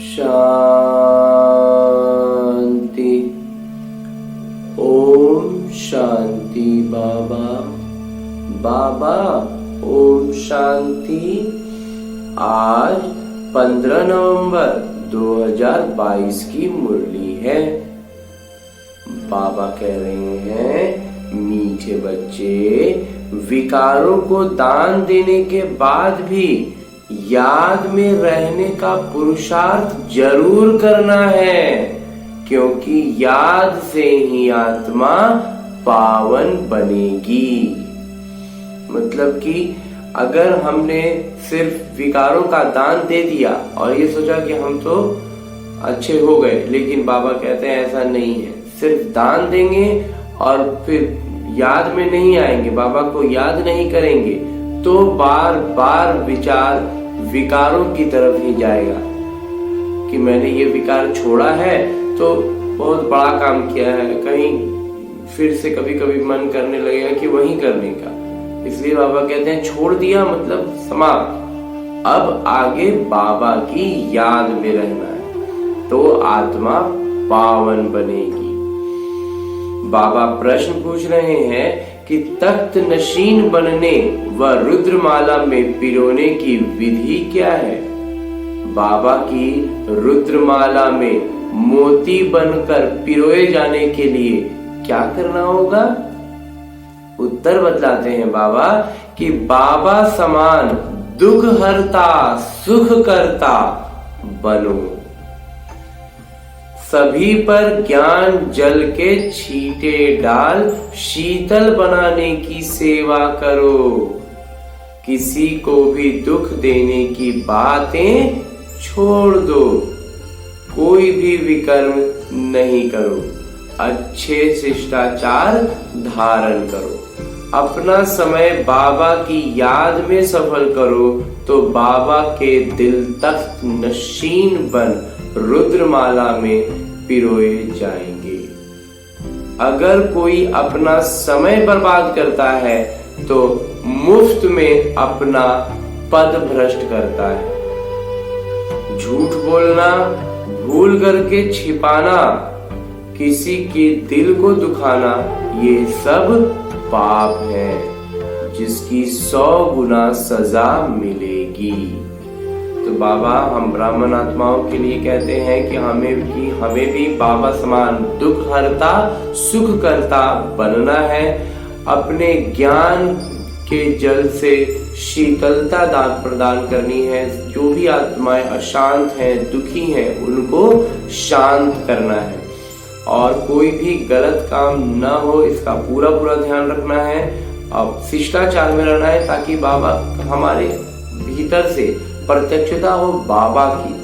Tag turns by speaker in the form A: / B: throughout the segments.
A: शांति। ओम शांति। बाबा बाबा ओम शांति। आज 15 नवंबर 2022 की मुरली है। बाबा कह रहे हैं, मीठे बच्चे, विकारों को दान देने के बाद भी याद में रहने का पुरुषार्थ जरूर करना है, क्योंकि याद से ही आत्मा पावन बनेगी। मतलब कि अगर हमने सिर्फ विकारों का दान दे दिया और ये सोचा कि हम तो अच्छे हो गए, लेकिन बाबा कहते हैं ऐसा नहीं है। सिर्फ दान देंगे और फिर याद में नहीं आएंगे, बाबा को याद नहीं करेंगे, तो बार बार विचार विकारों की तरफ ही जाएगा कि मैंने ये विकार छोड़ा है तो बहुत बड़ा काम किया है। कहीं फिर से कभी कभी मन करने लगेगा कि वही करने का। इसलिए बाबा कहते हैं छोड़ दिया मतलब समाप्त। अब आगे बाबा की याद में रहना है तो आत्मा पावन बनेगी। बाबा प्रश्न पूछ रहे हैं कि तख्त नशीन बनने व रुद्रमाला में पिरोने की विधि क्या है। बाबा की रुद्रमाला में मोती बनकर पिरोए जाने के लिए क्या करना होगा? उत्तर बतलाते हैं बाबा कि बाबा समान दुख हरता सुख करता बनो। सभी पर ज्ञान जल के छींटे डाल शीतल बनाने की सेवा करो। किसी को भी दुख देने की बातें छोड़ दो। कोई भी विकर्म नहीं करो। अच्छे शिष्टाचार धारण करो। अपना समय बाबा की याद में सफल करो तो बाबा के दिल तख्त नशीन बन रुद्रमाला में पिरोए जाएंगे। अगर कोई अपना समय बर्बाद करता है तो मुफ्त में अपना पद भ्रष्ट करता है। झूठ बोलना, भूल करके छिपाना, किसी के दिल को दुखाना, ये सब पाप है जिसकी 100 गुना सजा मिलेगी। तो बाबा हम ब्राह्मण आत्माओं के लिए कहते हैं कि हमें भी बाबा समान दुख हरता सुख करता बनना है। अपने ज्ञान के जल से शीतलता दान प्रदान करनी है। जो भी आत्माएं अशांत हैं, दुखी हैं, उनको शांत करना है और कोई भी गलत काम न हो इसका पूरा ध्यान रखना है। अब शिष्टाचार में रहना है ताकि बाबा हमारे भीतर से प्रत्यक्षता हो बाबा की।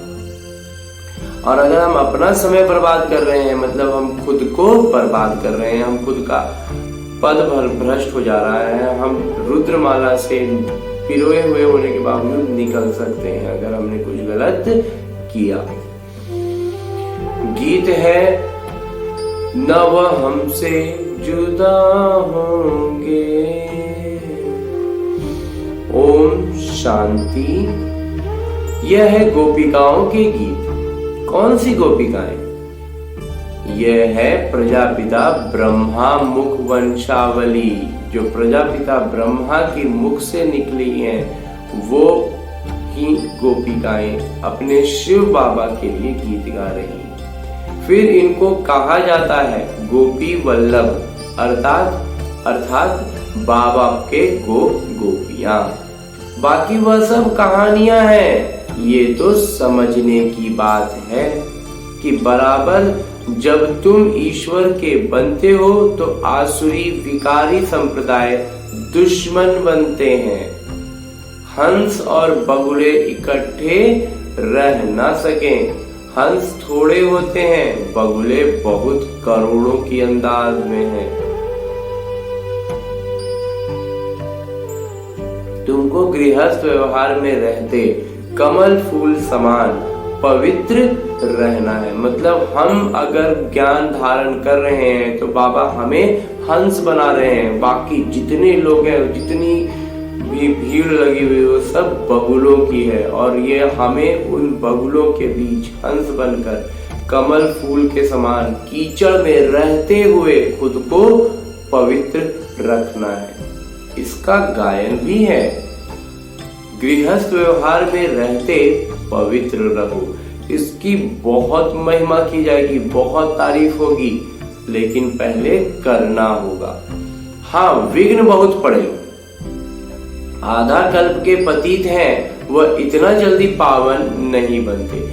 A: और अगर हम अपना समय बर्बाद कर रहे हैं मतलब हम खुद को बर्बाद कर रहे हैं, हम खुद का पद भ्रष्ट हो जा रहा है। हम रुद्रमाला से पिरोए हुए होने के बावजूद निकल सकते हैं अगर हमने कुछ गलत किया। गीत है, न वह हमसे जुदा होंगे। ओम शांति। यह है गोपिकाओं के गीत। कौन सी गोपिकाएं? यह है प्रजापिता ब्रह्मा मुख वंशावली। जो प्रजापिता ब्रह्मा की मुख से निकली हैं वो ही गोपिकाएं अपने शिव बाबा के लिए गीत गा रही हैं। फिर इनको कहा जाता है गोपी वल्लभ, अर्थात बाबा के गोपियां। बाकी वह सब कहानियां हैं। ये तो समझने की बात है कि बराबर जब तुम ईश्वर के बनते हो तो आसुरी विकारी संप्रदाय दुश्मन बनते हैं। हंस और बगुले इकट्ठे रह ना सकें। हंस थोड़े होते हैं, बगुले बहुत करोड़ों की अंदाज में हैं। तुमको गृहस्थ व्यवहार में रहते कमल फूल समान पवित्र रहना है। मतलब हम अगर ज्ञान धारण कर रहे हैं तो बाबा हमें हंस बना रहे हैं। बाकी जितने लोग हैं, जितनी भी भीड़ लगी हुई वो सब बगुलों की है, और ये हमें उन बगुलों के बीच हंस बनकर कमल फूल के समान कीचड़ में रहते हुए खुद को पवित्र रखना है। इसका गायन भी है, गृहस्थ व्यवहार में रहते पवित्र रहो। इसकी बहुत महिमा की जाएगी, बहुत तारीफ होगी, लेकिन पहले करना होगा। हाँ, विघ्न बहुत पड़े, आधा कल्प के पतित हैं, वह इतना जल्दी पावन नहीं बनते।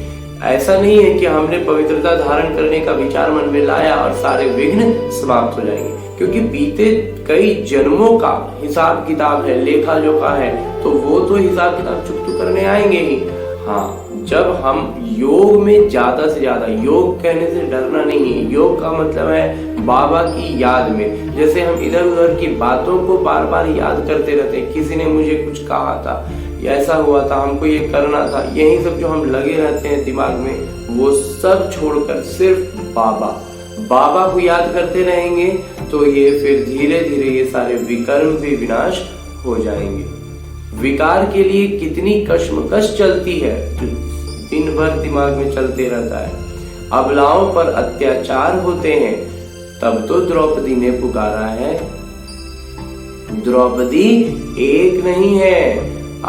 A: ऐसा नहीं है कि हमने पवित्रता धारण करने का विचार मन में लाया और सारे विघ्न समाप्त हो जाएंगे, क्योंकि बीते कई जन्मों का हिसाब किताब है, लेखा जोखा है, तो वो तो हिसाब किताब चुकता करने आएंगे ही। हाँ, जब हम योग में ज्यादा से ज्यादा, योग कहने से डरना नहीं है, योग का मतलब है बाबा की याद में। जैसे हम इधर उधर की बातों को बार बार याद करते रहते हैं, किसी ने मुझे कुछ कहा था, ऐसा हुआ था, हमको ये करना था, यही सब जो हम लगे रहते हैं दिमाग में, वो सब छोड़कर सिर्फ बाबा को याद करते रहेंगे, तो ये फिर धीरे धीरे ये सारे विकर्म भी विनाश हो जाएंगे। विकार के लिए कितनी कश्मकश चलती है, जो दिन भर दिमाग में चलते रहता है। अबलाओं पर अत्याचार होते हैं, तब तो द्रौपदी ने पुकारा है। द्रौपदी एक नहीं है,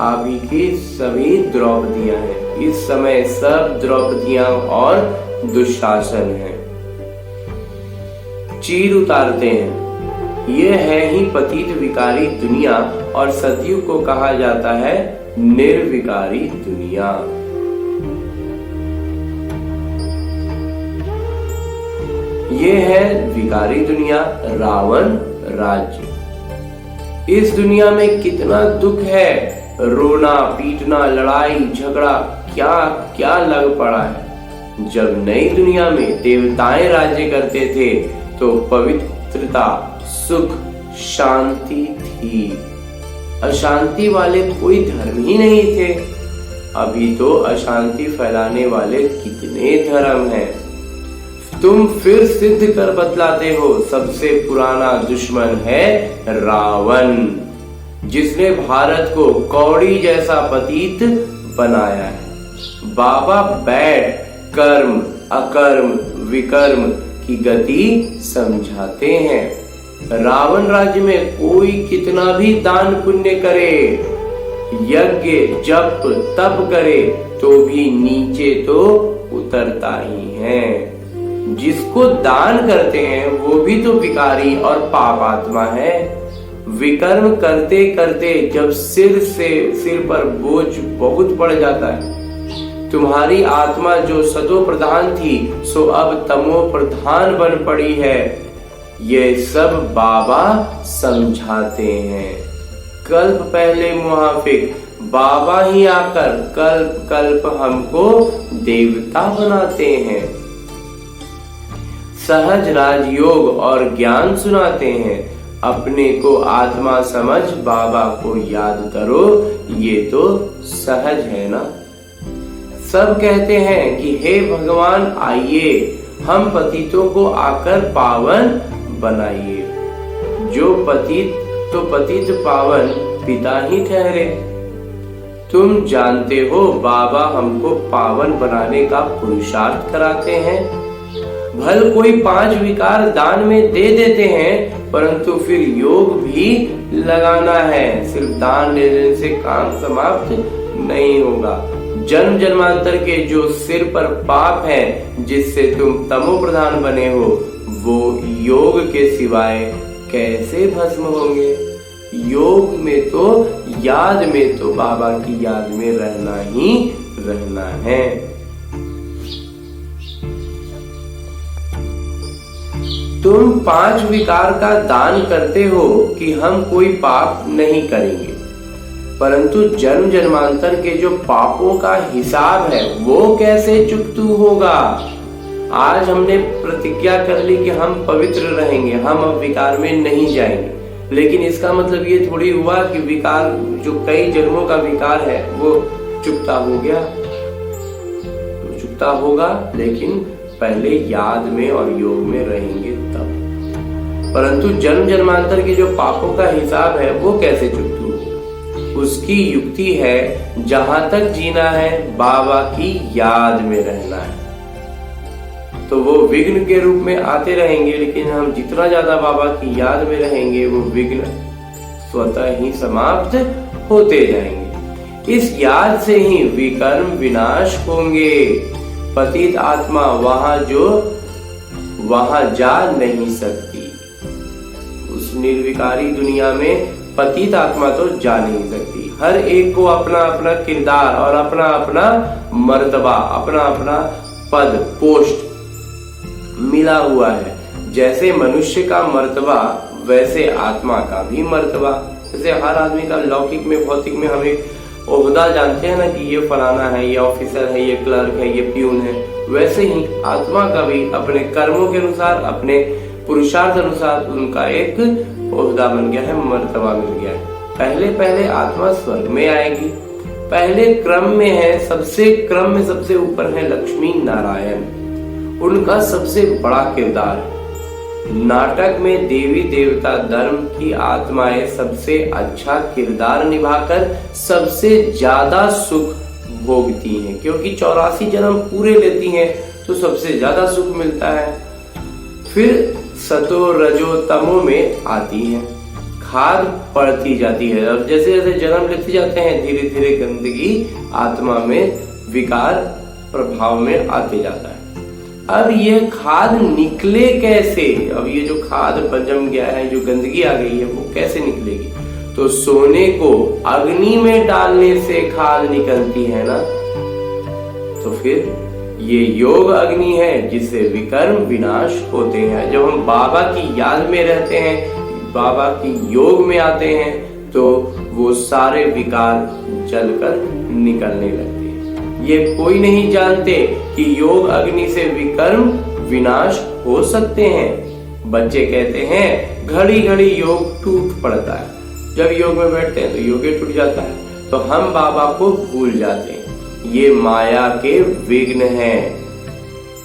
A: अभी की सभी द्रौपदियां हैं। इस समय सब द्रौपदियां और दुशासन हैं। चीर उतारते हैं। ये है ही पतित विकारी दुनिया, और सतयुग को कहा जाता है निर्विकारी दुनिया। ये है विकारी दुनिया, रावण राज्य। इस दुनिया में कितना दुख है, रोना पीटना, लड़ाई झगड़ा, क्या क्या लग पड़ा है। जब नई दुनिया में देवताएं राज्य करते थे तो पवित्रता, सुख, शांति थी। अशांति वाले कोई धर्म ही नहीं थे। अभी तो अशांति फैलाने वाले कितने धर्म हैं। तुम फिर सिद्ध कर बतलाते हो, सबसे पुराना दुश्मन है रावण, जिसने भारत को कौड़ी जैसा पतित बनाया है। बाबा बैठ कर्म अकर्म विकर्म की गति समझाते हैं। रावण राज्य में कोई कितना भी दान पुण्य करे, यज्ञ जप तप करे, तो भी नीचे तो उतरता ही है। जिसको दान करते हैं वो भी तो विकारी और पाप आत्मा है। विकर्म करते करते जब सिर पर बोझ बहुत पड़ जाता है, तुम्हारी आत्मा जो सतो प्रधान थी सो अब तमो प्रधान बन पड़ी है। ये सब बाबा समझाते हैं। कल्प पहले मुनाफिक, बाबा ही आकर कल्प कल्प हमको देवता बनाते हैं। सहज राजयोग और ज्ञान सुनाते हैं। अपने को आत्मा समझ बाबा को याद करो, ये तो सहज है ना। सब कहते हैं कि हे भगवान आइए, हम पतितों को आकर पावन बनाइए। जो पतित तो पतित पावन पिता ही ठहरे। तुम जानते हो बाबा हमको पावन बनाने का पुरुषार्थ कराते हैं। भल कोई 5 विकार दान में दे देते हैं, परंतु फिर योग भी लगाना है। सिर्फ दान देने से काम समाप्त नहीं होगा। जन्म जन्मांतर के जो सिर पर पाप है, जिससे तुम तमो प्रधान बने हो, वो योग के सिवाय कैसे भस्म होंगे। योग में तो याद में तो बाबा की याद में रहना ही रहना है। तुम 5 विकार का दान करते हो कि हम कोई पाप नहीं करेंगे, परंतु जन्म जन्मांतर के जो पापों का हिसाब है वो कैसे चुकतू होगा। आज हमने प्रतिज्ञा कर ली कि हम पवित्र रहेंगे, हम अब विकार में नहीं जाएंगे, लेकिन इसका मतलब ये थोड़ी हुआ कि विकार जो कई जन्मों का विकार है वो चुकता हो गया। तो चुकता होगा, लेकिन पहले याद में और योग में रहेंगे तब। परंतु जन्म जन्मांतर के जो पापों का हिसाब है वो कैसे चुकतू होगा। उसकी युक्ति है जहां तक जीना है बाबा की याद में रहना है। तो वो विघ्न के रूप में आते रहेंगे, लेकिन हम जितना ज्यादा बाबा की याद में रहेंगे वो विघ्न स्वतः ही समाप्त होते जाएंगे। इस याद से ही विकर्म विनाश होंगे। पतित आत्मा वहां जा नहीं सकती। उस निर्विकारी दुनिया में पतित आत्मा तो जा नहीं सकती। हर एक को अपना अपना किरदार और अपना अपना मर्तबा, अपना अपना पद पोस्ट मिला हुआ है। जैसे मनुष्य का मर्तबा वैसे आत्मा का भी मर्तबा। जैसे हर आदमी का लौकिक में भौतिक में हम एक ओहदा जानते हैं ना कि ये फलाना है, ये ऑफिसर है, ये क्लर्क है, ये प्यून है, वैसे ही आत्मा का भी अपने कर्मों के अनुसार, अपने पुरुषार्थ अनुसार उनका एक ओहदा बन गया है, मर्तबा मिल गया है। पहले पहले आत्मा स्वर्ग में आएगी। पहले क्रम में है, क्रम में सबसे ऊपर है लक्ष्मी नारायण। उनका सबसे बड़ा किरदार है। नाटक में देवी देवता धर्म की आत्माएं सबसे अच्छा किरदार निभाकर सबसे ज्यादा सुख भोगती हैं, क्योंकि 84 जन्म पूरे लेती हैं तो सबसे ज्यादा सुख मिलता है। फिर सतो रजो तमो में आती है, खाद पड़ती जाती है। अब जैसे जैसे जन्म लेते जाते हैं धीरे धीरे गंदगी आत्मा में विकार प्रभाव में आते जाता है। अब ये खाद निकले कैसे? अब ये जो खाद जम गया है, जो गंदगी आ गई है, वो कैसे निकलेगी? तो सोने को अग्नि में डालने से खाद निकलती है ना। तो फिर ये योग अग्नि है जिससे विकर्म विनाश होते हैं। जब हम बाबा की याद में रहते हैं, बाबा की योग में आते हैं, तो वो सारे विकार जलकर निकलने लगते हैं। ये कोई नहीं जानते कि योग अग्नि से विकर्म विनाश हो सकते हैं। बच्चे कहते हैं घड़ी घड़ी योग टूट पड़ता है। जब योग में बैठते हैं तो योग टूट जाता है। तो हम बाबा को भूल जाते हैं। ये माया के विघ्न हैं।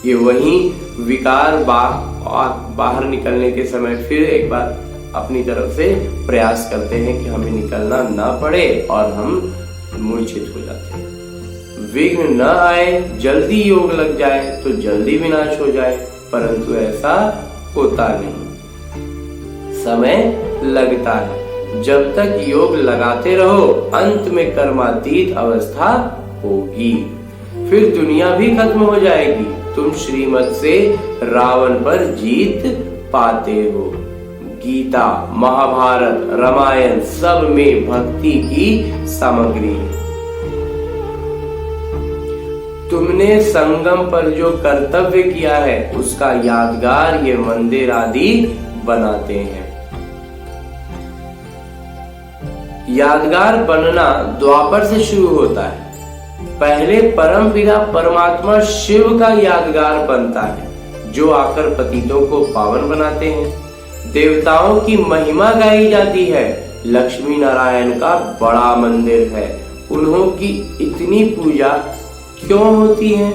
A: ये वही विकार बाहर निकलने के समय फिर एक बार अपनी तरफ से प्रयास करते हैं कि हमें निकलना ना पड़े और हम मूर्छित हो जाते हैं। विघ्न न आए, जल्दी योग लग जाए तो जल्दी विनाश हो जाए, परंतु ऐसा होता नहीं। समय लगता है। जब तक योग लगाते रहो अंत में कर्मातीत अवस्था होगी। फिर दुनिया भी खत्म हो जाएगी। तुम श्रीमत से रावण पर जीत पाते हो। गीता, महाभारत, रामायण सब में भक्ति की सामग्री है। तुमने संगम पर जो कर्तव्य किया है उसका यादगार ये मंदिर आदि बनाते हैं। यादगार बनना द्वापर से शुरू होता है। पहले परम पिता परमात्मा शिव का यादगार बनता है, जो आकर पतितों को पावन बनाते हैं। देवताओं की महिमा गाई जाती है। लक्ष्मी नारायण का बड़ा मंदिर है। उन्हों की इतनी पूजा क्यों होती है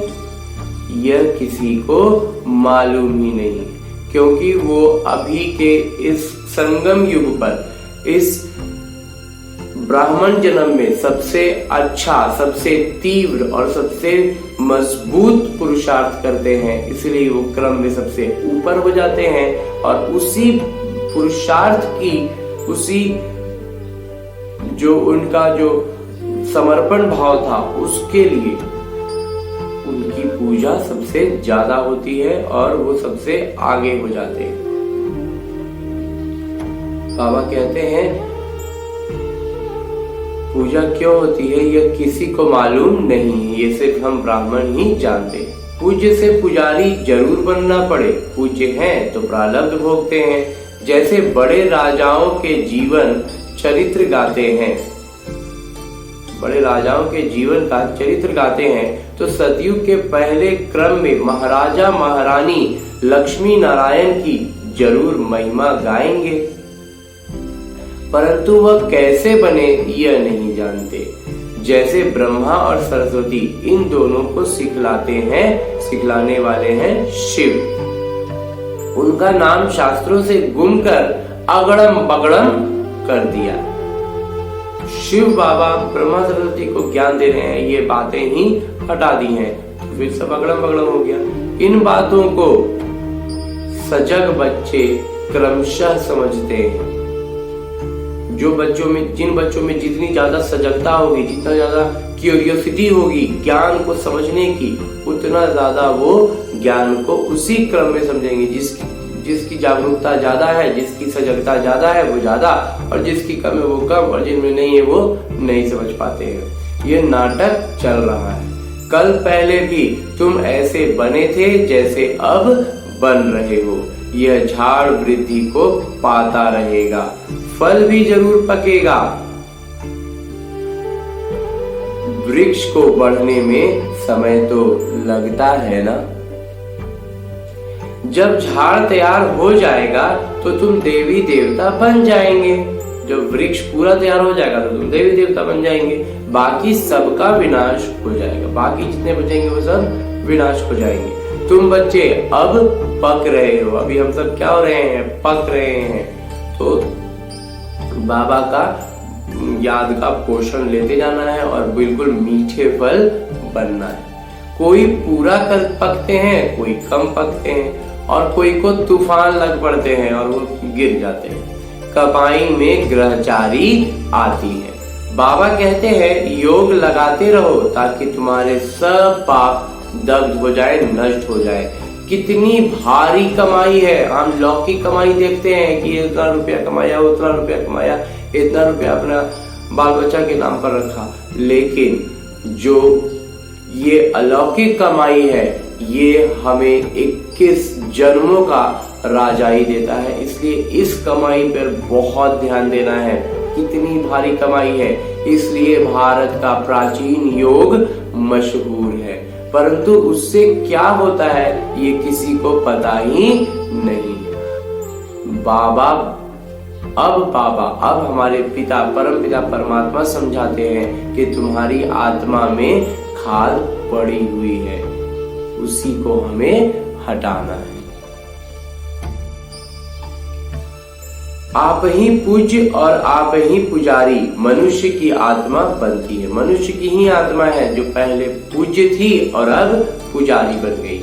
A: यह किसी को मालूम ही नहीं, क्योंकि वो अभी के इस संगम युग पर, इस ब्राह्मण जन्म में सबसे अच्छा, सबसे तीव्र और सबसे मजबूत पुरुषार्थ करते हैं, इसलिए वो क्रम में सबसे ऊपर हो जाते हैं। और उसी पुरुषार्थ की, उसी जो उनका जो समर्पण भाव था उसके लिए उनकी पूजा सबसे ज्यादा होती है और वो सबसे आगे हो जाते हैं। बाबा कहते हैं पूजा क्यों होती है यह किसी को मालूम नहीं है, ये सिर्फ हम ब्राह्मण ही जानते हैं। पूज्य से पुजारी जरूर बनना पड़े। पूज्य हैं तो प्रारब्ध भोगते हैं। जैसे बड़े राजाओं के जीवन चरित्र गाते हैं, बड़े राजाओं के जीवन का चरित्र गाते हैं, तो सतयुग के पहले क्रम में महाराजा महारानी लक्ष्मी नारायण की जरूर महिमा गाएंगे, परंतु वह कैसे बने यह नहीं जानते। जैसे ब्रह्मा और सरस्वती इन दोनों को सिखलाते हैं, सिखलाने वाले हैं शिव। उनका नाम शास्त्रों से गुम कर अगड़म बगड़म कर दिया। शिव बाबा ब्रह्मा सरस्वती को ज्ञान दे रहे हैं, ये बातें ही हटा दी हैं, तो फिर सब अगड़म बगड़म हो गया। इन बातों को सजग बच्चे क्रमशः समझते हैं। जिन बच्चों में जितनी ज्यादा सजगता होगी, जितना ज्यादा क्यूरियोसिटी होगी ज्ञान को समझने की, उतना ज्यादा वो ज्ञान को उसी क्रम में समझेंगे। जिसकी जागरूकता ज्यादा है, जिसकी सजगता ज्यादा है वो ज्यादा, और जिसकी कम है वो कम, और जिनमें नहीं है वो नहीं समझ पाते हैं। ये नाटक चल रहा है। कल पहले भी तुम ऐसे बने थे जैसे अब बन रहे हो। यह झाड़ वृद्धि को पाता रहेगा, फल भी जरूर पकेगा। वृक्ष को बढ़ने में समय तो लगता है ना। जब झाड़ तैयार हो जाएगा तो तुम देवी देवता बन जाएंगे। जब वृक्ष पूरा तैयार हो जाएगा तो तुम देवी देवता बन जाएंगे। बाकी सबका विनाश हो जाएगा, बाकी जितने बचेंगे वो सब विनाश हो जाएंगे। तुम बच्चे अब पक रहे हो, अभी हम सब क्या हो रहे हैं, पक रहे हैं। तो बाबा का याद का पोषण लेते जाना है और बिल्कुल मीठे फल बनना है। कोई पूरा कर पकते हैं, कोई कम पकते हैं, और कोई को तूफान लग पड़ते हैं और वो गिर जाते हैं। कमाई में ग्रहचारी आती है। बाबा कहते हैं योग लगाते रहो ताकि तुम्हारे सब पाप दग्ध हो जाए, नष्ट हो जाए। कितनी भारी कमाई है। हम लौकिक कमाई देखते हैं कि इतना रुपया कमाया, उतना रुपया कमाया, इतना रुपया अपना बाल बच्चा के नाम पर रखा, लेकिन जो ये अलौकिक कमाई है ये हमें 21 जन्मों का राजाई देता है। इसलिए इस कमाई पर बहुत ध्यान देना है। कितनी भारी कमाई है, इसलिए भारत का प्राचीन योग मशहूर है, परंतु उससे क्या होता है ये किसी को पता ही नहीं। बाबा अब हमारे पिता परम पिता परमात्मा समझाते हैं कि तुम्हारी आत्मा में खाद पड़ी हुई है, उसी को हमें हटाना है। आप ही पूज्य और आप ही पुजारी मनुष्य की आत्मा बनती है। मनुष्य की ही आत्मा है जो पहले पूज्य थी और अब पुजारी बन गई।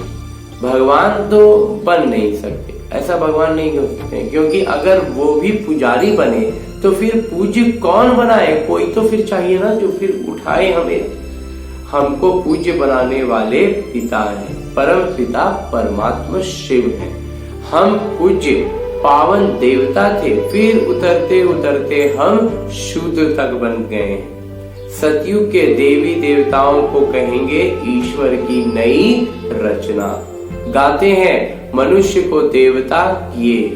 A: भगवान तो बन नहीं सकते, ऐसा भगवान नहीं कर सकते, क्योंकि अगर वो भी पुजारी बने तो फिर पूज्य कौन बनाए? कोई तो फिर चाहिए ना जो फिर उठाए हमें। हमको पूज्य बनाने वाले पिता हैं, परम पिता परमात्मा शिव हैं। हम पूज्य पावन देवता थे, फिर उतरते उतरते हम शूद्र तक बन गए। सतयुग के देवी देवताओं को कहेंगे ईश्वर की नई रचना। गाते हैं मनुष्य को देवता किए।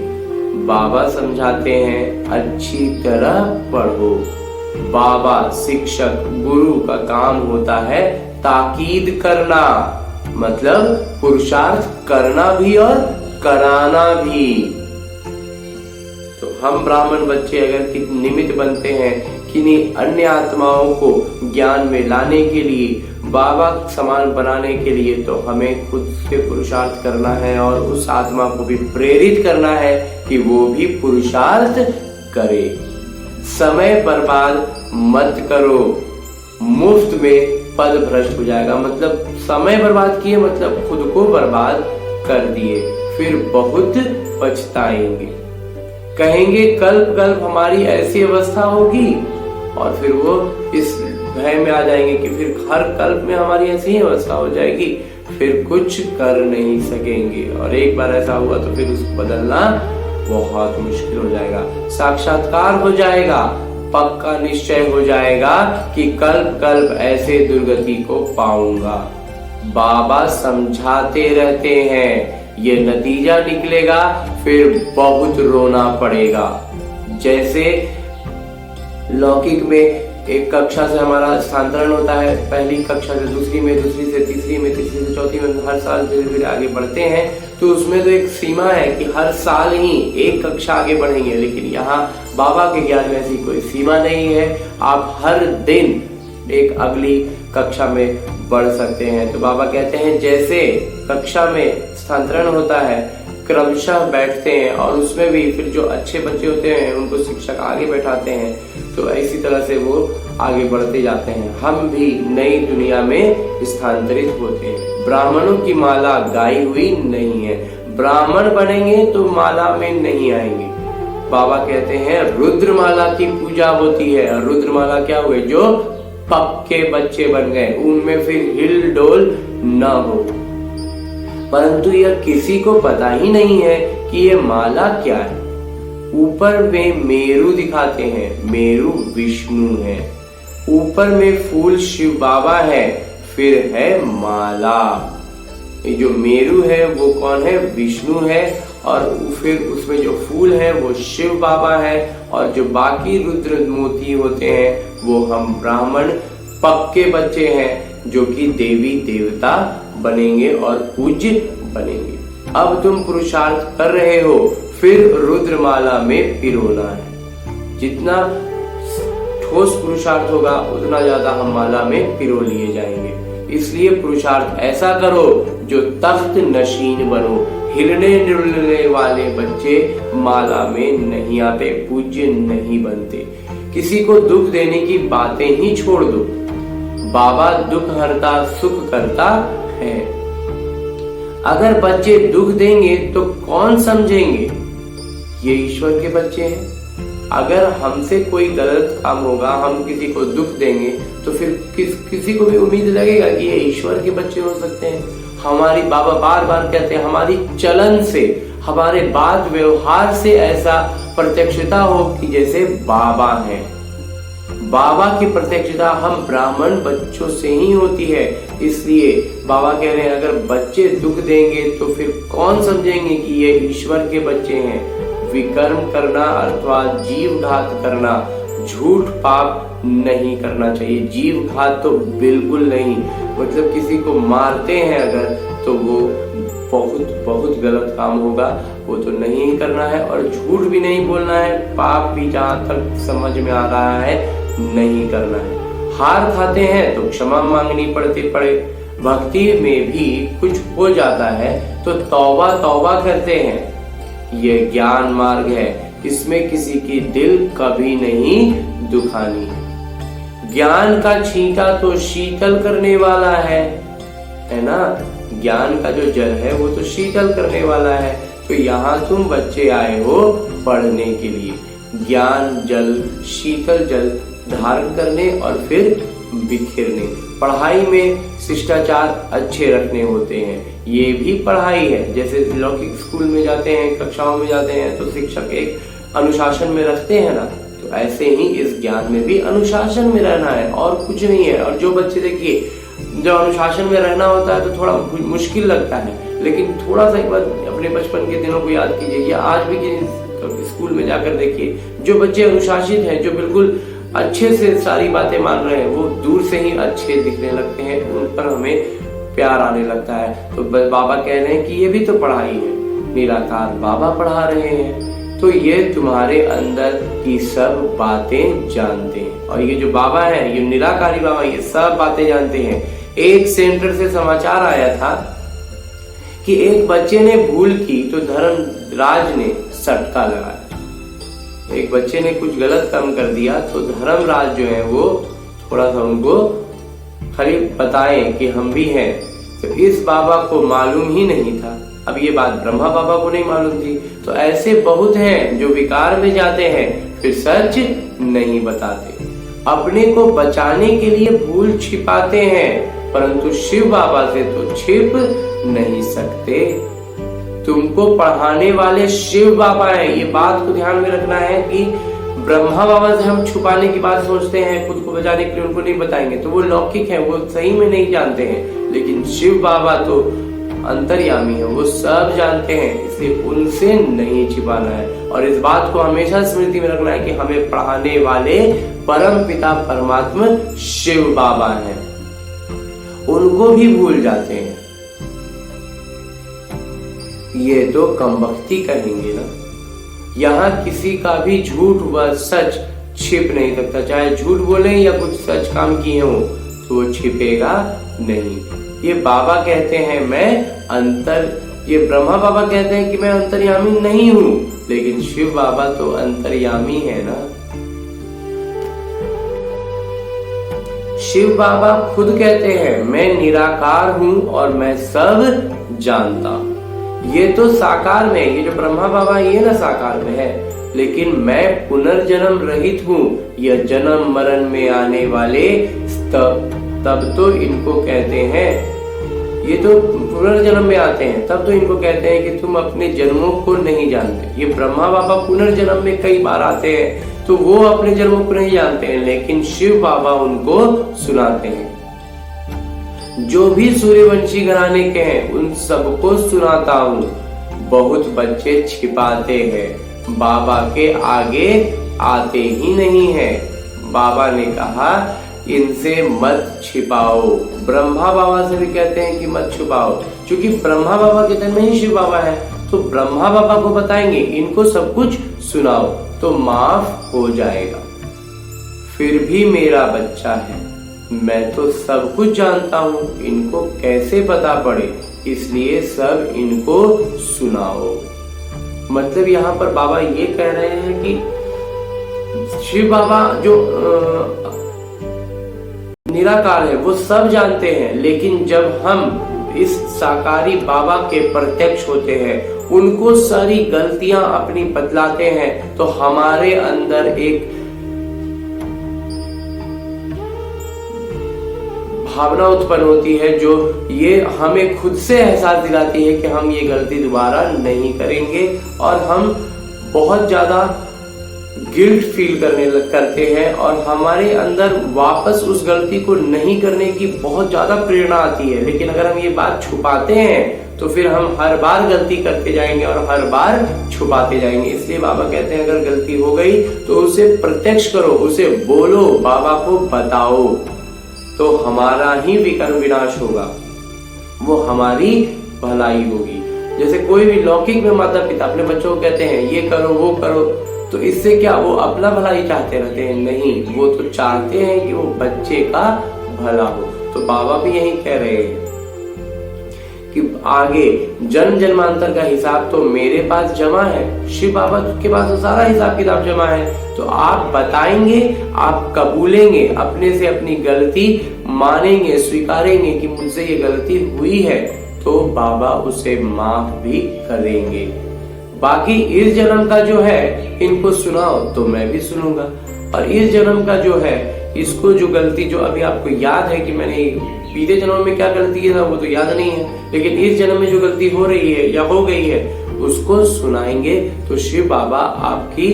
A: बाबा समझाते हैं अच्छी तरह पढ़ो। बाबा शिक्षक गुरु का काम होता है ताकीद करना, मतलब पुरुषार्थ करना भी और कराना भी। तो हम ब्राह्मण बच्चे अगर निमित्त बनते हैं किन्हीं अन्य आत्माओं को ज्ञान में लाने के लिए, बाबा समान बनाने के लिए, तो हमें खुद से पुरुषार्थ करना है और उस आत्मा को भी प्रेरित करना है कि वो भी पुरुषार्थ करे। समय बर्बाद मत करो, मुफ्त में पद भ्रष्ट हो जाएगा। मतलब समय बर्बाद किए मतलब खुद को बर्बाद कर दिए, फिर बहुत पछताएंगे। कहेंगे कल्प कल्प हमारी ऐसी अवस्था होगी, और फिर वो इस भय में आ जाएंगे कि फिर हर कल्प में हमारी ऐसी ही अवस्था हो जाएगी, फिर कुछ कर नहीं सकेंगे। और एक बार ऐसा हुआ तो फिर उसको बदलना बहुत मुश्किल हो जाएगा। साक्षात्कार हो जाएगा, पक्का निश्चय हो जाएगा कि कल्प कल्प ऐसे दुर्गति को पाऊंगा। बाबा समझाते रहते हैं, ये नतीजा निकलेगा, फिर बहुत रोना पड़ेगा। जैसे लौकिक में एक कक्षा से हमारा स्थानांतरण होता है, पहली कक्षा से दूसरी में, दूसरी से तीसरी में, तीसरी से चौथी में, हर साल धीरे धीरे आगे बढ़ते हैं, तो उसमें तो एक सीमा है कि हर साल ही एक कक्षा आगे बढ़ेंगे। लेकिन यहाँ बाबा के ज्ञान में ऐसी कोई सीमा नहीं है, आप हर दिन एक अगली कक्षा में बढ़ सकते हैं। तो बाबा कहते हैं जैसे कक्षा में स्थानांतरण होता है, क्रमशः बैठते हैं, और उसमें भी फिर जो अच्छे बच्चे होते हैं उनको शिक्षक आगे बैठाते हैं, तो इसी तरह से वो आगे बढ़ते जाते हैं। हम भी नई दुनिया में स्थानांतरित होते हैं। ब्राह्मणों की माला गाई हुई नहीं है, ब्राह्मण बनेंगे तो माला में नहीं आएंगे। बाबा कहते हैं रुद्रमाला की पूजा होती है, और रुद्रमाला क्या हुए, जो पक्के बच्चे बन गए, उनमें फिर हिल डोल न हो। परंतु यह किसी को पता ही नहीं है कि ये माला क्या है। ऊपर में मेरु दिखाते हैं, मेरु विष्णु है, ऊपर में फूल शिव बाबा है, फिर है माला। ये जो मेरु है वो कौन है, विष्णु है, और फिर उसमें जो फूल है वो शिव बाबा है, और जो बाकी रुद्र मोती होते हैं वो हम ब्राह्मण पक्के बच्चे हैं, जो कि देवी देवता बनेंगे और पूज्य बनेंगे। अब तुम पुरुषार्थ कर रहे हो, फिर रुद्रमाला में पिरोना है। जितना ठोस पुरुषार्थ होगा उतना ज्यादा हम माला में पिरो लिए जाएंगे। इसलिए पुरुषार्थ ऐसा करो जो तख्त नशीन बनो। हिलने डुलने वाले बच्चे माला में नहीं आते, पूज्य नहीं बनते। किसी को दुख देने की बातें ही छोड़ दो। बाबा दुख हरता सुख करता है। अगर बच्चे दुख देंगे तो कौन समझेंगे, ये ईश्वर के बच्चे हैं। अगर हमसे कोई गलत काम होगा, हम किसी को दुख देंगे, तो फिर किसी को भी उम्मीद लगेगा कि ये ईश्वर के बच्चे हो सकते हैं। हमारी बाबा बार बार कहते हैं हमारी चलन से, हमारे बात व्यवहार से ऐसा प्रत्यक्षता हो कि जैसे बाबा हैं। बाबा की प्रत्यक्षता हम ब्राह्मण बच्चों से ही होती है। इसलिए बाबा कह रहे हैं अगर बच्चे दुख देंगे तो फिर कौन समझेंगे कि ये ईश्वर के बच्चे हैं। विकर्म करना अथवा जीव घात करना, झूठ पाप नहीं करना चाहिए। जीव घात तो बिल्कुल नहीं, मतलब किसी को मारते हैं अगर, तो वो बहुत बहुत गलत काम होगा, वो तो नहीं करना है। और झूठ भी नहीं बोलना है, पाप भी जहाँ तक समझ में आ रहा है नहीं करना है। हार खाते हैं तो क्षमा मांगनी पड़े। भक्ति में भी कुछ हो जाता है तो तौबा तौबा करते हैं। ये ज्ञान मार्ग है, इसमें किसी की दिल कभी नहीं दुखानी। ज्ञान का छींटा तो शीतल करने वाला है ना। ज्ञान का जो जल है वो तो शीतल करने वाला है। तो यहाँ तुम बच्चे आए हो पढ़ने के लिए, ज्ञान जल, शीतल जल धारण करने और फिर बिखेरने। पढ़ाई में शिष्टाचार अच्छे रखने होते हैं, ये भी पढ़ाई है। जैसे लौकिक स्कूल में जाते हैं, कक्षाओं में जाते हैं तो शिक्षक एक अनुशासन में रखते हैं ना, तो ऐसे ही इस ज्ञान में भी अनुशासन में रहना है और कुछ नहीं है। और जो बच्चे देखिए, जब अनुशासन में रहना होता है तो थोड़ा मुश्किल लगता है, लेकिन थोड़ा सा एक बार अपने बचपन के दिनों को याद कीजिए या आज भी स्कूल में जाकर देखिए, जो बच्चे अनुशासित हैं, जो बिल्कुल अच्छे से सारी बातें मान रहे हैं, वो दूर से ही अच्छे दिखने लगते हैं, उन पर हमें प्यार आने लगता है। तो बाबा कह रहे हैं कि ये भी तो पढ़ाई है, निराकार बाबा पढ़ा रहे हैं। तो ये तुम्हारे अंदर की सब बातें जानते हैं, और ये जो बाबा है, ये निराकारी बाबा, ये सब बातें जानते हैं। एक सेंटर से समाचार आया था कि एक बच्चे ने भूल की तो धर्मराज ने सटका लगाया। एक बच्चे ने कुछ गलत काम कर दिया तो धर्मराज जो है वो थोड़ा सा उनको खाली बताएं कि हम भी हैं। तो इस बाबा को मालूम ही नहीं था। अब ये बात ब्रह्मा बाबा को नहीं मालूम थी। तो ऐसे बहुत हैं जो विकार में जाते हैं फिर सच नहीं बताते, अपने को बचाने के लिए भूल छिपाते हैं, परंतु शिव बाबा से तो छिप नहीं सकते। तुमको पढ़ाने वाले शिव बाबा हैं, ये बात को ध्यान में रखना है कि ब्रह्मा बाबा से हम छुपाने की बात सोचते हैं, खुद को बचाने के लिए उनको नहीं बताएंगे, तो वो लौकिक है, वो सही में नहीं जानते हैं। लेकिन शिव बाबा तो अंतर्यामी है, वो सब जानते हैं, इसलिए उनसे नहीं छिपाना है। और इस बात को हमेशा स्मृति में रखना है कि हमें पढ़ाने वाले परम पिता परमात्मा शिव बाबा हैं, उनको भी भूल जाते हैं। ये तो कमबख्ती कहेंगे ना। यहाँ किसी का भी झूठ व सच छिप नहीं सकता, चाहे झूठ बोले या कुछ सच काम किए हो तो वो छिपेगा नहीं। ये बाबा कहते हैं ये ब्रह्मा बाबा कहते हैं कि मैं अंतर्यामी नहीं हूँ, लेकिन शिव बाबा तो अंतर्यामी है ना। शिव बाबा खुद कहते हैं मैं निराकार हूँ और मैं सब जानता हूँ। ये तो साकार में, ये जो ब्रह्मा बाबा ये ना साकार में है, लेकिन मैं पुनर्जन्म रहित हूँ। यह जन्म मरण में आने वाले तब तो इनको कहते हैं, ये तो पुनर्जन्म में आते हैं, तब तो इनको कहते हैं कि तुम अपने जन्मों को नहीं जानते। ये ब्रह्मा बाबा पुनर्जन्म में कई बार आते हैं तो वो अपने जन्मों को नहीं जानते हैं, लेकिन शिव बाबा उनको सुनाते हैं। जो भी सूर्यवंशी घराने के हैं उन सबको सुनाता हूँ। बहुत बच्चे छिपाते हैं, बाबा के आगे आते ही नहीं है। बाबा ने कहा इनसे मत छिपाओ। ब्रह्मा बाबा से भी कहते हैं कि मत छुपाओ, क्योंकि ब्रह्मा बाबा के तन में ही शिव बाबा है, तो ब्रह्मा बाबा को बताएंगे इनको सब कुछ सुनाओ तो माफ हो जाएगा। फिर भी मेरा बच्चा है, मैं तो सब कुछ जानता हूँ, इनको कैसे पता पड़े, इसलिए सब इनको सुनाओ। मतलब यहाँ पर बाबा ये कह रहे हैं कि शिव बाबा जो निराकार है वो सब जानते हैं, लेकिन जब हम इस साकारी बाबा के प्रत्यक्ष होते हैं, उनको सारी गलतियां अपनी बतलाते हैं, तो हमारे अंदर एक भावना उत्पन्न होती है जो ये हमें खुद से एहसास दिलाती है कि हम ये गलती दोबारा नहीं करेंगे, और हम बहुत ज्यादा गिल्ट फील करते हैं और हमारे अंदर वापस उस गलती को नहीं करने की बहुत ज्यादा प्रेरणा आती है। लेकिन अगर हम ये बात छुपाते हैं तो फिर हम हर बार गलती करते जाएंगे और हर बार छुपाते जाएंगे। इसलिए बाबा कहते हैं अगर गलती हो गई तो उसे प्रत्यक्ष करो, उसे बोलो, बाबा को बताओ, तो हमारा ही विकर्म विनाश होगा, वो हमारी भलाई होगी। जैसे कोई भी लौकिक में माता पिता अपने बच्चों को कहते हैं ये करो वो करो, तो इससे क्या वो अपना भलाई चाहते रहते हैं? नहीं, वो तो चाहते हैं कि वो बच्चे का भला हो। तो बाबा भी यही कह रहे हैं कि आगे जन्म जन्मांतर का हिसाब तो मेरे पास जमा है, शिव बाबा के पास तो सारा हिसाब किताब जमा है। तो आप बताएंगे, आप कबूलेंगे, अपने से अपनी गलती मानेंगे, स्वीकारेंगे कि मुझसे ये गलती हुई है, तो बाबा उसे माफ भी करेंगे। बाकी इस जन्म का जो है इनको सुनाओ तो मैं भी सुनूंगा, और इस जन्म का जो है इसको जो गलती जो अभी आपको याद है कि मैंने बीते जन्म में क्या गलती की था वो तो याद नहीं है, लेकिन इस जन्म में जो गलती हो रही है या हो गई है उसको सुनाएंगे तो शिव बाबा आपकी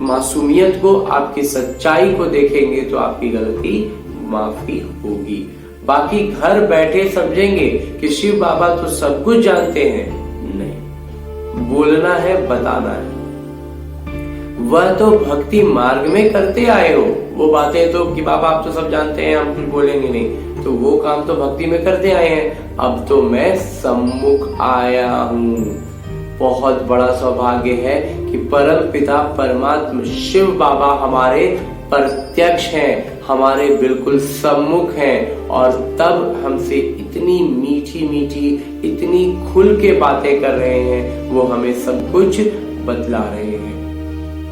A: मासूमियत को, आपकी सच्चाई को देखेंगे तो आपकी गलती माफी होगी। बाकी घर बैठे समझेंगे कि शिव बाबा तो सब कुछ जानते हैं, नहीं, बोलना है, बताना है। वह तो भक्ति मार्ग में करते आए हो, वो बातें तो कि बाबा आप तो सब जानते हैं, हम कुछ बोलेंगे नहीं, तो वो काम तो भक्ति में करते आए हैं। अब तो मैं सम्मुख आया हूँ। बहुत बड़ा सौभाग्य है कि परम पिता परमात्मा शिव बाबा हमारे प्रत्यक्ष हैं, हमारे बिल्कुल सम्मुख हैं, और तब हमसे इतनी मीठी मीठी, इतनी खुल के बातें कर रहे हैं, वो हमें सब कुछ बतला रहे हैं।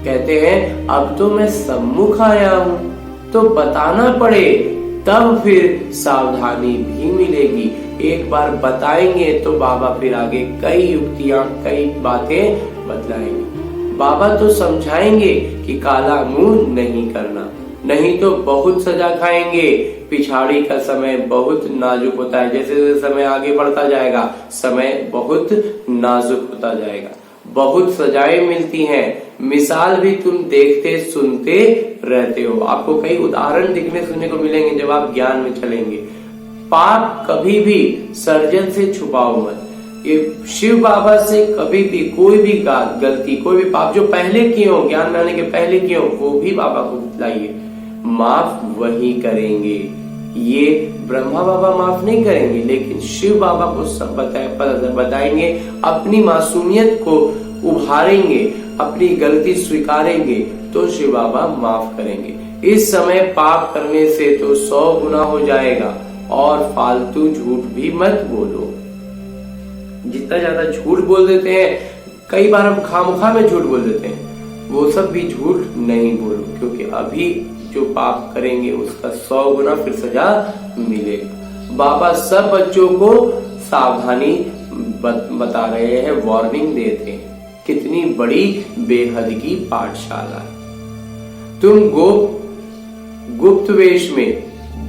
A: कहते हैं अब तो मैं सम्मुख आया हूँ, तो बताना पड़े तब फिर सावधानी भी मिलेगी। एक बार बताएंगे तो बाबा फिर आगे कई युक्तियां, कई बातें बतलाएंगे। बाबा तो समझाएंगे कि काला मुंह नहीं करना, नहीं तो बहुत सजा खाएंगे। पिछाड़ी का समय बहुत नाजुक होता है, जैसे जैसे समय आगे बढ़ता जाएगा समय बहुत नाजुक होता जाएगा, बहुत सजाएं मिलती हैं। मिसाल भी तुम देखते सुनते रहते हो, आपको कई उदाहरण दिखने सुनने को मिलेंगे जब आप ज्ञान में चलेंगे। पाप कभी भी सर्जन से छुपाओ मत। ये शिव बाबा से कभी भी कोई भी गलती, कोई भी पाप जो पहले किए हो, ज्ञान में आने के पहले किए हो, वो भी बाबा को बतलाइए, माफ वही करेंगे। ये ब्रह्मा बाबा माफ नहीं करेंगे, लेकिन शिव बाबा को सब बताएंगे, अपनी मासूमियत को उभारेंगे, अपनी गलती स्वीकारेंगे तो शिव बाबा माफ करेंगे। इस समय पाप करने से तो 100 गुना हो जाएगा, और फालतू झूठ भी मत बोलो। जितना ज्यादा झूठ बोल देते हैं, कई बार हम खामखा में झूठ बोल देते हैं, वो सब भी झूठ नहीं बोलो, क्योंकि अभी जो पाप करेंगे उसका 100 गुना फिर सजा मिलेगा। बाबा सब बच्चों को सावधानी बता रहे हैं, वार्निंग देते हैं। कितनी बड़ी बेहद की पाठशाला है। तुम गुप्त वेश में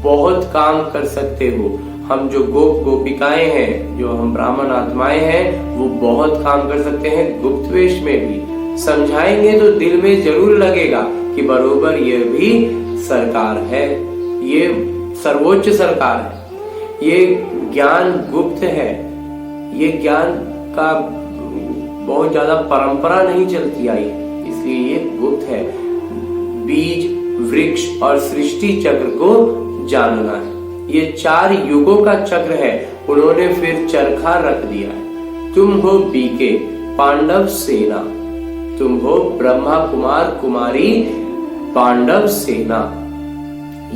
A: बहुत काम कर सकते हो। हम जो गोपिकाएं हैं, जो हम ब्राह्मण आत्माएं हैं, वो बहुत काम कर सकते हैं गुप्त वेश में भी। समझाएंगे तो दिल में जरूर लगेगा कि बरोबर ये भी सरकार है, ये सर्वोच्च सरकार है, ये ज्ञान गुप्त है, ये ज्ञान का बहुत ज्यादा परंपरा नहीं चलती आई, इसलिए ये गुप्त है। बीज, वृक्ष और सृष्टि चक्र को जानना है। ये 4 युगों का चक्र है, उन्होंने फिर चरखा रख दिया है। तुम हो बीके पांडव सेना, तुम हो ब्रह्मा कुमार कुमारी पांडव सेना।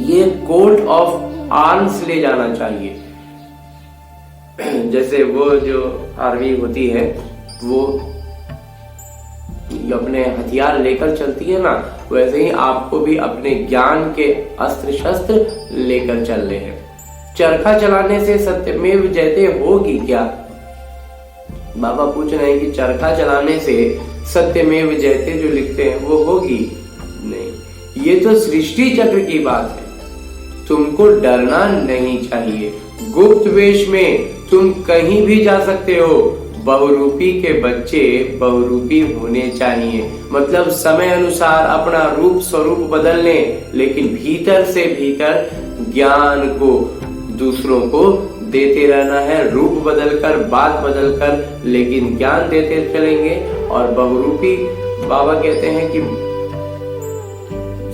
A: ये कोर्ट ऑफ आर्म्स ले जाना चाहिए। जैसे वो जो आर्मी होती है वो अपने हथियार लेकर चलती है ना, वैसे ही आपको भी अपने ज्ञान के अस्त्र शस्त्र लेकर चलने हैं। चरखा चलाने से सत्यमेव जयते होगी क्या? बाबा पूछ रहे हैं कि चरखा चलाने से सत्यमेव जयते जो लिखते हैं वो होगी? नहीं, ये तो सृष्टि चक्र की बात है। तुमको डरना नहीं चाहिए। गुप्त वेश में तुम कहीं भी जा सकते हो। बहुरूपी के बच्चे बहुरूपी होने चाहिए, मतलब समय अनुसार अपना रूप स्वरूप बदल लें, लेकिन भीतर से भीतर ज्ञान को दूसरों को देते रहना है। रूप बदलकर, बात बदलकर, लेकिन ज्ञान देते चलेंगे। और बहुरूपी बाबा कहते हैं कि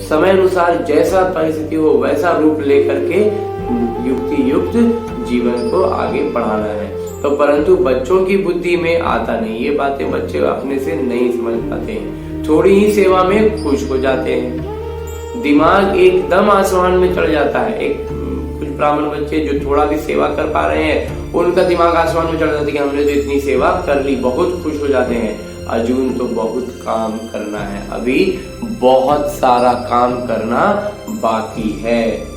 A: समय अनुसार जैसा परिस्थिति हो वैसा रूप लेकर के युक्ति युक्त जीवन को आगे बढ़ाना है। तो परंतु बच्चों की बुद्धि में आता नहीं, ये बातें बच्चे अपने से नहीं समझ पाते हैं। थोड़ी ही सेवा में खुश हो जाते हैं, दिमाग एकदम आसमान में चढ़ जाता है। एक कुछ ब्राह्मण बच्चे जो थोड़ा भी सेवा कर पा रहे हैं, उनका दिमाग आसमान में चढ़ जाता है कि हमने तो इतनी सेवा कर ली, बहुत खुश हो जाते हैं। अर्जुन तो बहुत काम करना है, अभी बहुत सारा काम करना बाकी है।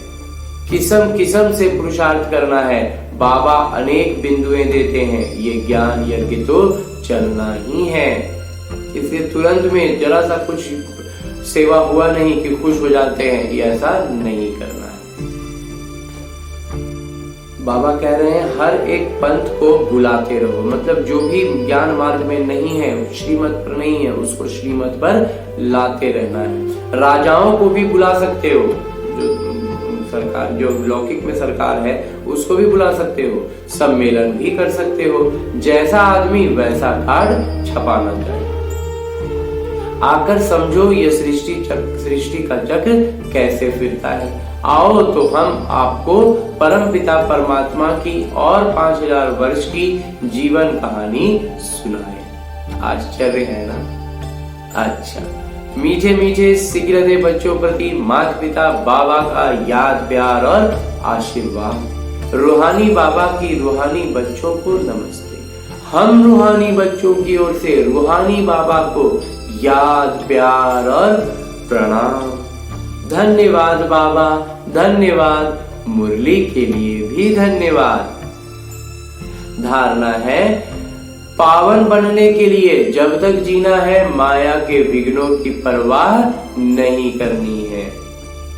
A: किस्म किस्म से पुरुषार्थ करना है। बाबा अनेक बिंदुएं देते हैं, ये ज्ञान यज्ञ तो चलना ही है। इसलिए तुरंत में जरा सा कुछ सेवा हुआ नहीं कि खुश हो जाते हैं, ये ऐसा नहीं करना है। बाबा कह रहे हैं हर एक पंथ को बुलाते रहो, मतलब जो भी ज्ञान मार्ग में नहीं है, श्रीमत पर नहीं है, उसको श्रीमत पर लाते रहना है। राजाओं को भी बुला सकते हो, जो सरकार, जो लौकिक में सरकार है उसको भी बुला सकते हो, सम्मेलन भी कर सकते हो। जैसा आदमी वैसा कार्ड छपाना चाहिए। आकर समझो ये सृष्टि का चक्र कैसे फिरता है। आओ तो हम आपको परम पिता परमात्मा की और 5000 वर्ष की जीवन कहानी सुनाए। आश्चर्य है ना? अच्छा, मीठे मीठे सिगरते बच्चों प्रति माता पिता बाबा का याद प्यार और आशीर्वाद। रूहानी बाबा की रूहानी बच्चों को नमस्ते। हम रूहानी बच्चों की ओर से रूहानी बाबा को याद प्यार और प्रणाम। धन्यवाद बाबा, धन्यवाद। मुरली के लिए भी धन्यवाद। धारणा है, पावन बनने के लिए जब तक जीना है माया के विघ्नों की परवाह नहीं करनी है,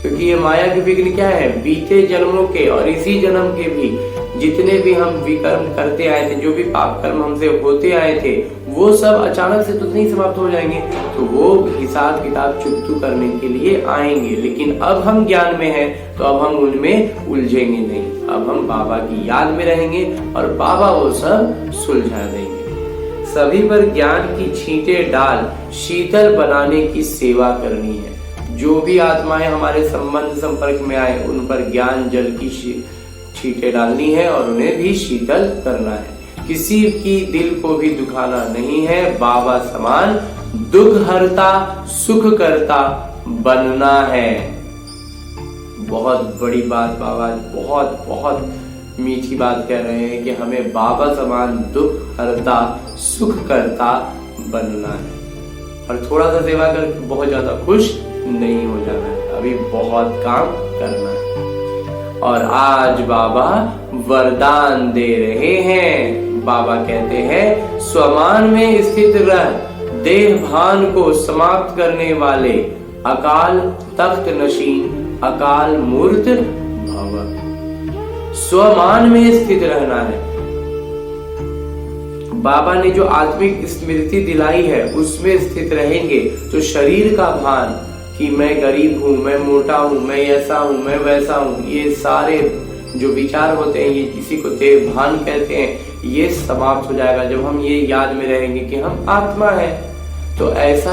A: क्योंकि ये माया के विघ्न क्या है? बीते जन्मों के और इसी जन्म के भी जितने भी हम विकर्म करते आए थे, जो भी पाप कर्म हमसे होते आए थे, वो सब अचानक से तो नहीं समाप्त हो जाएंगे, तो वो हिसाब किताब चुकतू करने के लिए आएंगे। लेकिन अब हम ज्ञान में हैं तो अब हम उनमें उलझेंगे नहीं, अब हम बाबा की याद में रहेंगे और बाबा वो सब सुलझा देंगे। सभी पर ज्ञान की छींटे डाल शीतल बनाने की सेवा करनी है। जो भी आत्माएं हमारे संबंध संपर्क में आए उन पर ज्ञान जल की छींटे डालनी है और उन्हें भी शीतल करना है। किसी की दिल को भी दुखाना नहीं है। बाबा समान दुख हरता सुख करता बनना है। बहुत बड़ी बात बाबा बहुत बहुत मीठी बात कह रहे हैं कि हमें बाबा समान दुख हरता सुख करता बनना है और थोड़ा सा सेवा करके बहुत ज्यादा खुश नहीं हो जाना है, अभी बहुत काम करना है। और आज बाबा वरदान दे रहे हैं। बाबा कहते हैं, स्वमान में स्थित रह देह भान को समाप्त करने वाले अकाल तख्त नशीन अकाल मूर्त भव। स्वमान में स्थित रहना है। बाबा ने जो आत्मिक स्मृति दिलाई है उसमें स्थित रहेंगे तो शरीर का भान कि मैं गरीब हूं, मैं मोटा हूं, मैं ऐसा हूं, मैं वैसा हूं, ये सारे जो विचार होते हैं, ये किसी को देह भान कहते हैं, ये समाप्त हो जाएगा जब हम ये याद में रहेंगे कि हम आत्मा है। तो ऐसा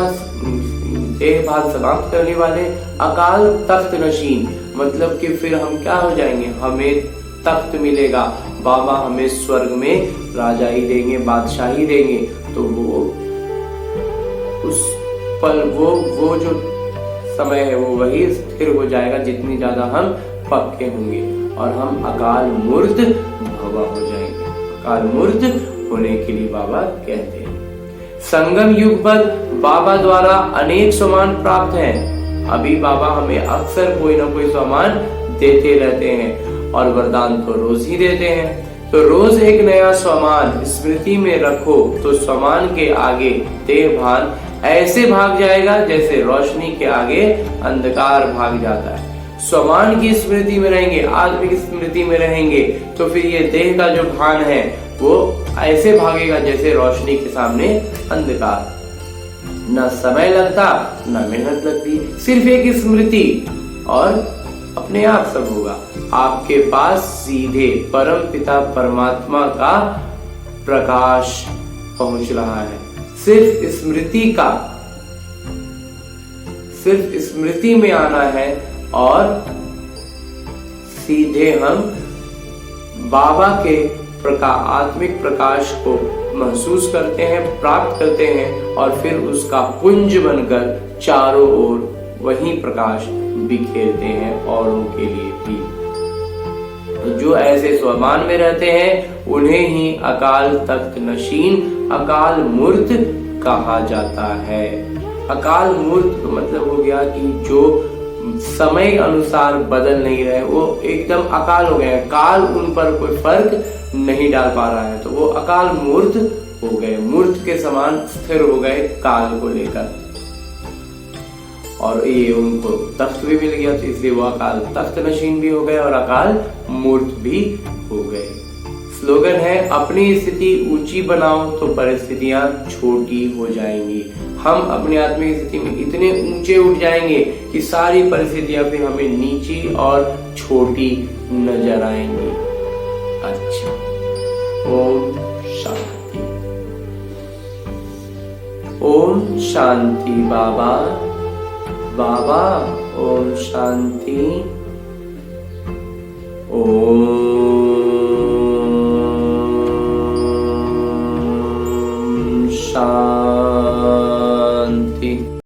A: देह भान समाप्त करने वाले अकाल तख्त नशीन, मतलब कि फिर हम क्या हो जाएंगे, हमें तख्त मिलेगा, बाबा हमें स्वर्ग में राजाई देंगे, बादशाही देंगे। तो वो उस पल वो जो समय है वो वही स्थिर हो जाएगा जितनी ज्यादा हम पक्के होंगे, और हम अकाल मूर्त भवा हो जाएंगे। अकाल मूर्त होने के लिए बाबा कहते हैं। संगम युग पर बाबा द्वारा अनेक सम्मान प्राप्त हैं। अभी बाबा हमें अक्सर कोई ना कोई सम्मान देते रहते हैं, और वरदान तो रोज ही देते हैं। तो रोज एक नया सम्मान स्मृति में रखो तो सम्मान के आगे देह भान ऐसे भाग जाएगा जैसे रोशनी के आगे अंधकार भाग जाता है। सम्मान की स्मृति में रहेंगे, आत्मिक स्मृति में रहेंगे, तो फिर ये देह का जो भान है वो ऐसे भागेगा जैसे रोशनी के सामने अंधकार। ना समय लगता, ना मेहनत लगती, सिर्फ एक स्मृति और अपने आप सब होगा। आपके पास सीधे परम पिता परमात्मा का प्रकाश पहुंच रहा है। सिर्फ स्मृति में आना है और सीधे हम बाबा के आत्मिक प्रकाश को महसूस करते हैं, प्राप्त करते हैं, और फिर उसका पुंज बनकर चारों ओर वही प्रकाश बिखेरते हैं औरों के लिए भी। तो जो ऐसे स्वमान में रहते हैं उन्हें ही अकाल तख्त नशीन अकाल मूर्त कहा जाता है। अकाल मूर्त तो मतलब हो गया कि जो समय अनुसार बदल नहीं रहे, वो एकदम अकाल हो गए, काल उन पर कोई फर्क नहीं डाल पा रहा है, तो वो अकाल मूर्त हो गए, मूर्त के समान स्थिर हो गए काल को लेकर। और ये उनको तख्त भी मिल गया, तो इसलिए वो अकाल तख्त नशीन भी हो गए और अकाल मूर्त भी हो गए। स्लोगन है, अपनी स्थिति ऊंची बनाओ तो परिस्थितियां छोटी हो जाएंगी। हम अपनी आत्मिक स्थिति में इतने ऊंचे उठ जाएंगे कि सारी परिस्थितियां फिर हमें नीची और छोटी नजर आएंगी। अच्छा, ओम शांति। ओम शांति। बाबा ओम शांति। ओम